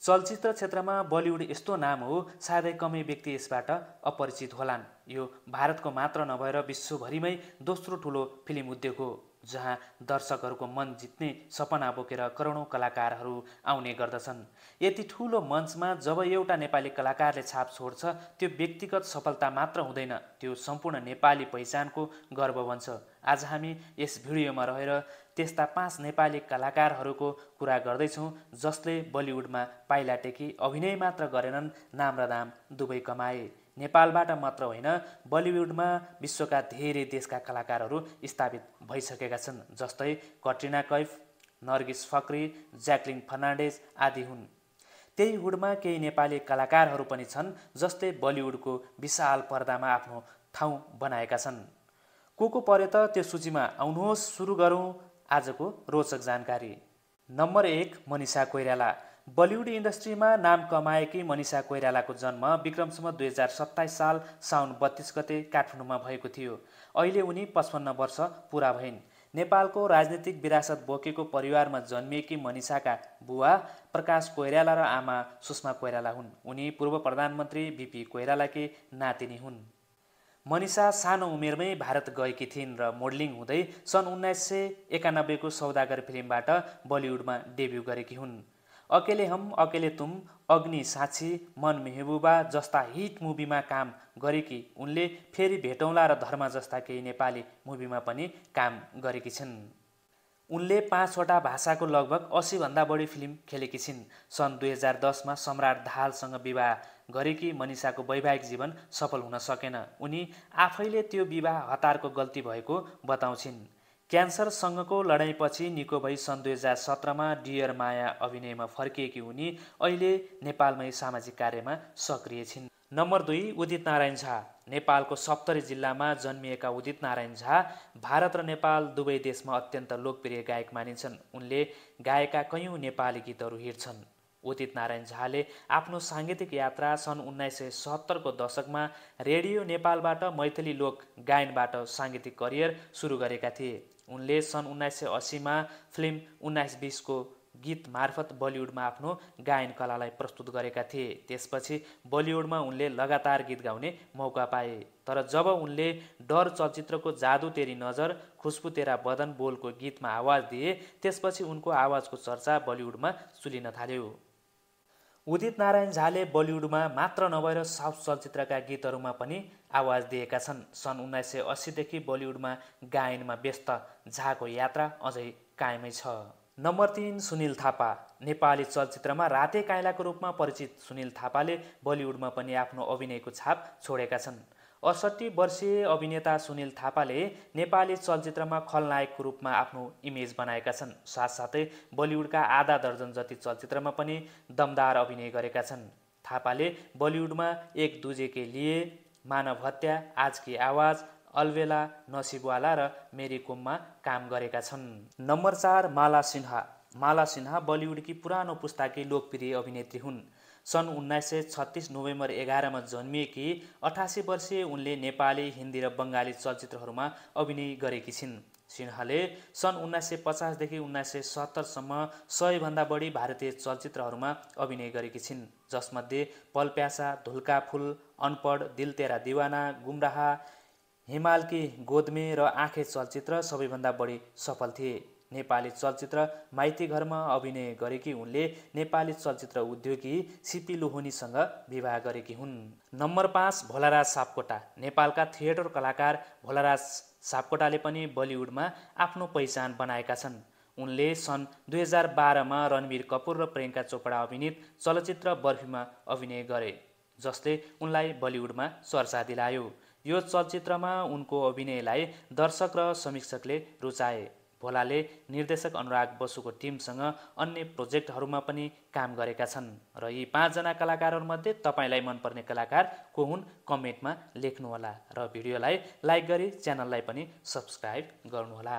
चलचित्र क्षेत्रमा बलिउड यस्तो नाम हो सायदै कमै व्यक्ति यसबाट अपरिचित होलान्। यो भारतको मात्र नभएर विश्वभरिमै दोस्रो ठुलो फिल्म उद्योग हो, जहाँ दर्शकहरूको मन जित्ने सपना बोकेर करोडौँ कलाकारहरू आउने गर्दछन्। यति ठुलो मञ्चमा जब एउटा नेपाली कलाकारले छाप छोड्छ, त्यो व्यक्तिगत सफलता मात्र हुँदैन, त्यो सम्पूर्ण नेपाली पहिचानको गर्व बन्छ। आज हामी यस भिडियोमा रहेर त्यस्ता 5 नेपाली कलाकारहरूको कुरा गर्दैछौँ जसले बलिउडमा पाइला टेकी अभिनय मात्र गरेनन्, नाम र दाम दुवै कमाए। नेपालबाट मात्र होइन, बलिउडमा विश्वका धेरै देशका कलाकारहरू स्थापित भइसकेका छन्, जस्तै कट्रिना कैफ, नर्गिस फक्री, ज्याक्लिन फर्नान्डेज आदि हुन्। त्यही हुडमा केही नेपाली कलाकारहरू पनि छन् जसले बलिउडको विशाल पर्दामा आफ्नो ठाउँ बनाएका छन्। को पर्यो त त्यो सूचीमा आउनुहोस्, सुरु गरौँ आजको रोचक जानकारी। नम्बर 1, मनिषा कोइराला। बलिउड इन्डस्ट्रीमा नाम कमाएकी मनिषा कोइरालाको जन्म विक्रमसम्म 2027 साल साउन 32 गते काठमाडौँमा भएको थियो। अहिले उनी 55 वर्ष पुरा भइन्। नेपालको राजनीतिक विरासत बोकेको परिवारमा जन्मिएकी मनिषाका बुवा प्रकाश कोइराला र आमा सुषमा कोइराला हुन्। उनी पूर्व प्रधानमन्त्री बीपी कोइरालाकी नातिनी हुन्। मनिषा सानो उमेरमै भारत गएकी थिइन् र मोडलिङ हुँदै सन् 1991 को सौदागर फिल्मबाट बलिउडमा डेब्यू गरेकी हुन्। अकेले हम अकेले तुम, अग्नि साक्षी, मन मेहबुबा जस्ता हिट मुभीमा काम गरेकी उनले फेरि भेटौँला र धर्म जस्ता केही नेपाली मुभीमा पनि काम गरेकी छिन्। उनले 5 वटा भाषाको लगभग 80 भन्दा बढी फिल्म खेलेकी छिन्। सन् 2010 मा सम्राट दाहालसँग विवाह गरेकी मनिषाको वैवाहिक जीवन सफल हुन सकेन। उनी आफैले त्यो विवाह हतारको गल्ती भएको बताउँछिन्। क्यान्सरसँगको लडाईँपछि निको भई सन् 2017 मा डियर माया अभिनयमा फर्किएकी उनी अहिले नेपालमै सामाजिक कार्यमा सक्रिय छिन्। नम्बर 2, उदित नारायण झा। नेपालको सप्तरी जिल्लामा जन्मिएका उदित नारायण झा भारत र नेपाल दुवै देशमा अत्यन्त लोकप्रिय गायक मानिन्छन्। उनले गाएका कयौँ नेपाली गीतहरू हिट छन्। उदित नारायण झाले आफ्नो साङ्गीतिक यात्रा सन् 1970 को दशकमा रेडियो नेपालबाट मैथिली लोक गायनबाट साङ्गीतिक करियर सुरु गरेका थिए। उनले सन् 1980 मा फिल्म 1920 को गीत मार्फत बलिउडमा आफ्नो गायन कलालाई प्रस्तुत गरेका थिए। त्यसपछि बलिउडमा उनले लगातार गीत गाउने मौका पाए। तर जब उनले डर चलचित्रको जादू तेरी नजर, खुशबू तेरा बदन बोलको गीतमा आवाज दिए, त्यसपछि उनको आवाजको चर्चा बलिउडमा चुलिन थाल्यो। उदित नारायण झाले बलिउडमा मात्र नभएर साउथ चलचित्रका गीतहरूमा पनि आवाज दिएका छन्। सन् 1980 देखि बलिउडमा गायनमा व्यस्त झाको यात्रा अझै कायमै छ। नम्बर 3, सुनिल थापा। नेपाली चलचित्रमा राते काइलाको रूपमा परिचित सुनिल थापाले बलिउडमा पनि आफ्नो अभिनयको छाप छोडेका छन्। 68 वर्षीय अभिनेता सुनिल थापाले नेपाली चलचित्रमा खलनायकको रूपमा आफ्नो इमेज बनाएका छन्। साथसाथै बलिउडका आधा दर्जन जति चलचित्रमा पनि दमदार अभिनय गरेका छन्। थापाले बलिउडमा एक दूजे के लिए, मानव हत्या, आज की आवाज, अलवेला, नसिबवाला र मेरी कोममा काम गरेका छन्। नम्बर 4, माला सिन्हा। माला सिन्हा बलिउडकी पुरानो पुस्ताकी लोकप्रिय अभिनेत्री हुन्। सन् 1936 नोभेम्बर 11 मा जन्मिएकी 88 वर्षीय उनले नेपाली, हिन्दी र बङ्गाली चलचित्रहरूमा अभिनय गरेकी छिन्। सिन्हाले सन् 1950 देखि 1970 सम्म 100 भन्दा बढी भारतीय चलचित्रहरूमा अभिनय गरेकी छिन्, जसमध्ये पल प्यासा, धुल्का फुल, अनपढ, दिल तेरा दीवाना, गुमराह, हिमाल की गोद में र आँखे चलचित्र सबैभन्दा बढी सफल थिए। नेपाली चलचित्र माइती घरमा अभिनय गरेकी उनले नेपाली चलचित्र उद्योगी सिपी लोहनीसँग विवाह गरेकी हुन्। नम्बर 5, भोलाराज सापकोटा। नेपालका थिएटर कलाकार भोलाराज सापकोटाले पनि बलिउडमा आफ्नो पहिचान बनाएका छन्। उनले सन् 2012 मा रणबीर कपूर र प्रियङ्का चोपडा अभिनीत चलचित्र बर्फीमा अभिनय गरे, जसले उनलाई बलिउडमा चर्चा दिलायो। यो चलचित्रमा उनको अभिनयलाई दर्शक र समीक्षकले रुचाए। भोलाले निर्देशक अनुराग बसुको टिमसँग अन्य प्रोजेक्टहरूमा पनि काम गरेका छन्। र यी 5 जना कलाकारहरूमध्ये तपाईलाई मनपर्ने कलाकार को हुन् कमेन्टमा लेख्नुहोला र भिडियोलाई लाइक गरी च्यानललाई पनि सब्स्क्राइब गर्नुहोला।